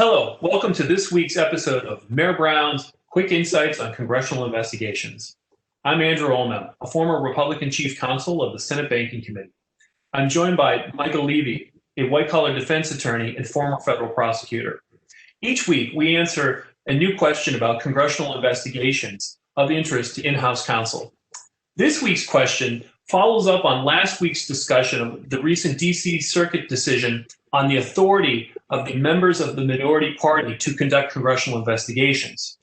Hello, welcome to this week's episode of Mayor Brown's Quick Insights on Congressional Investigations. I'm Andrew Olmem, a former Republican Chief Counsel of the Senate Banking Committee. I'm joined by Michael Levy, a white-collar defense attorney and former federal prosecutor. Each week, we answer a new question about congressional investigations of interest to in-house counsel. This week's question follows up on last week's discussion of the recent D.C. Circuit decision on the authority of the members of the minority party to conduct congressional investigations.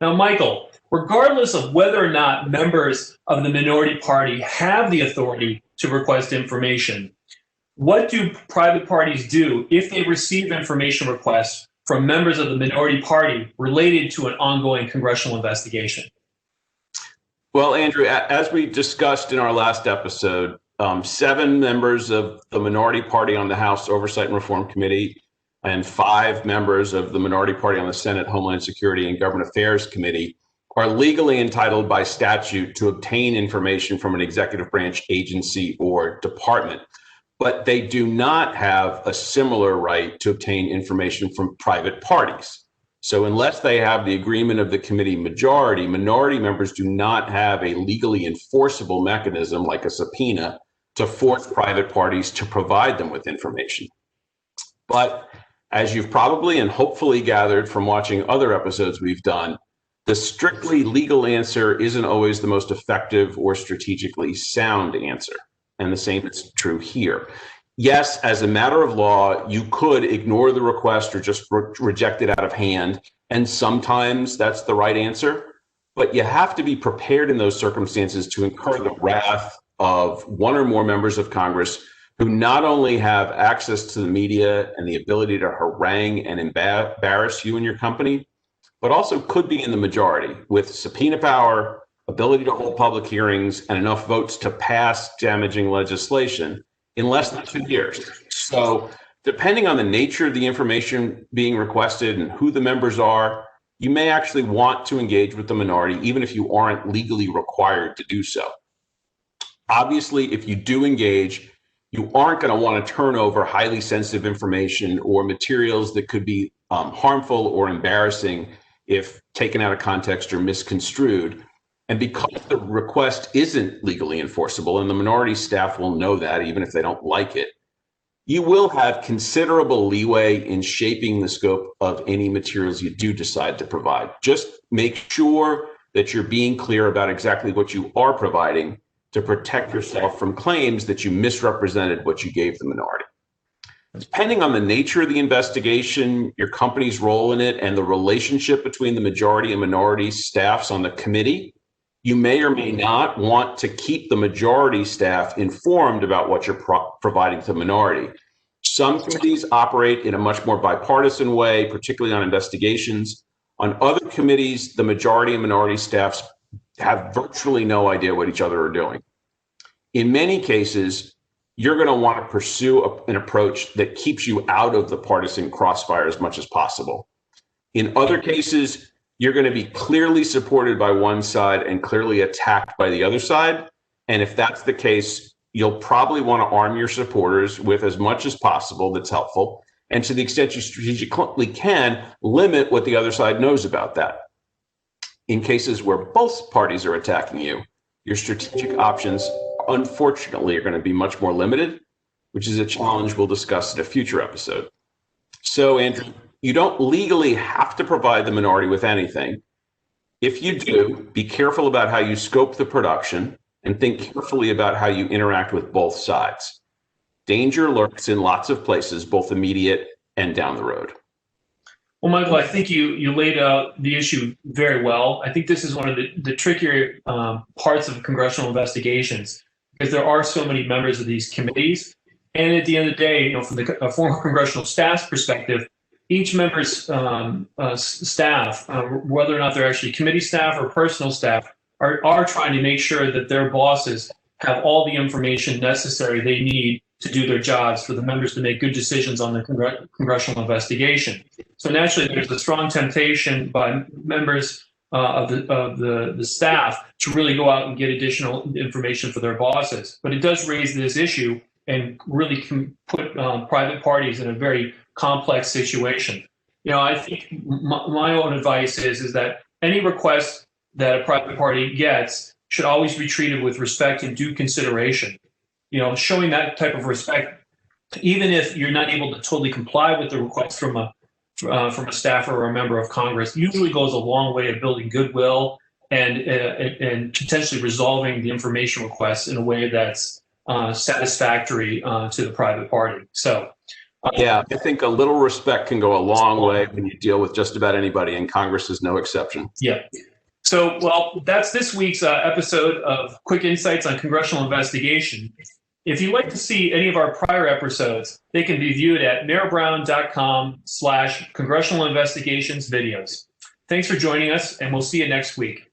Now, Michael, regardless of whether or not members of the minority party have the authority to request information, what do private parties do if they receive information requests from members of the minority party related to an ongoing congressional investigation? Well, Andrew, as we discussed in our last episode, 7 members of the minority party on the House Oversight and Reform Committee and 5 members of the minority party on the Senate Homeland Security and Government Affairs Committee are legally entitled by statute to obtain information from an executive branch agency or department, but they do not have a similar right to obtain information from private parties. So unless they have the agreement of the committee majority, minority members do not have a legally enforceable mechanism like a subpoena to force private parties to provide them with information. But as you've probably and hopefully gathered from watching other episodes we've done, the strictly legal answer isn't always the most effective or strategically sound answer. And the same is true here. Yes, as a matter of law, you could ignore the request or just reject it out of hand. And sometimes that's the right answer. But you have to be prepared in those circumstances to incur the wrath of one or more members of Congress who not only have access to the media and the ability to harangue and embarrass you and your company, but also could be in the majority with subpoena power, ability to hold public hearings, and enough votes to pass damaging legislation in less than 2 years. So depending on the nature of the information being requested and who the members are, you may actually want to engage with the minority, even if you aren't legally required to do so. Obviously, if you do engage, you aren't going to want to turn over highly sensitive information or materials that could be harmful or embarrassing if taken out of context or misconstrued. And because the request isn't legally enforceable, and the minority staff will know that even if they don't like it, you will have considerable leeway in shaping the scope of any materials you do decide to provide. Just make sure that you're being clear about exactly what you are providing to protect yourself from claims that you misrepresented what you gave the minority. Depending on the nature of the investigation, your company's role in it, and the relationship between the majority and minority staffs on the committee, you may or may not want to keep the majority staff informed about what you're providing to the minority. Some committees operate in a much more bipartisan way, particularly on investigations. On other committees, the majority and minority staffs have virtually no idea what each other are doing. In many cases, you're going to want to pursue an approach that keeps you out of the partisan crossfire as much as possible. In other cases, you're going to be clearly supported by one side and clearly attacked by the other side. And if that's the case, you'll probably want to arm your supporters with as much as possible that's helpful. And to the extent you strategically can, limit what the other side knows about that. In cases where both parties are attacking you, your strategic options, unfortunately, are going to be much more limited, which is a challenge we'll discuss in a future episode. So, Andrew, you don't legally have to provide the minority with anything. If you do, be careful about how you scope the production and think carefully about how you interact with both sides. Danger lurks in lots of places, both immediate and down the road. Well, Michael, I think you laid out the issue very well. I think this is one of the trickier parts of congressional investigations, because there are so many members of these committees. And at the end of the day, from the former congressional staff's perspective, each member's staff, whether or not they're actually committee staff or personal staff, are trying to make sure that their bosses have all the information necessary they need to do their jobs for the members to make good decisions on the congressional investigation. So naturally, there's a strong temptation by members of the staff to really go out and get additional information for their bosses. But it does raise this issue and really can put private parties in a very complex situation. I think my own advice is that any request that a private party gets should always be treated with respect and due consideration. Showing that type of respect, even if you're not able to totally comply with the request from a staffer or a member of Congress, usually goes a long way of building goodwill and potentially resolving the information requests in a way that's satisfactory to the private party. So. Yeah, I think a little respect can go a long way when you deal with just about anybody, and Congress is no exception. Yeah. So, well, that's this week's episode of Quick Insights on Congressional Investigation. If you'd like to see any of our prior episodes, they can be viewed at mayorbrown.com/congressional investigations videos. Thanks for joining us, and we'll see you next week.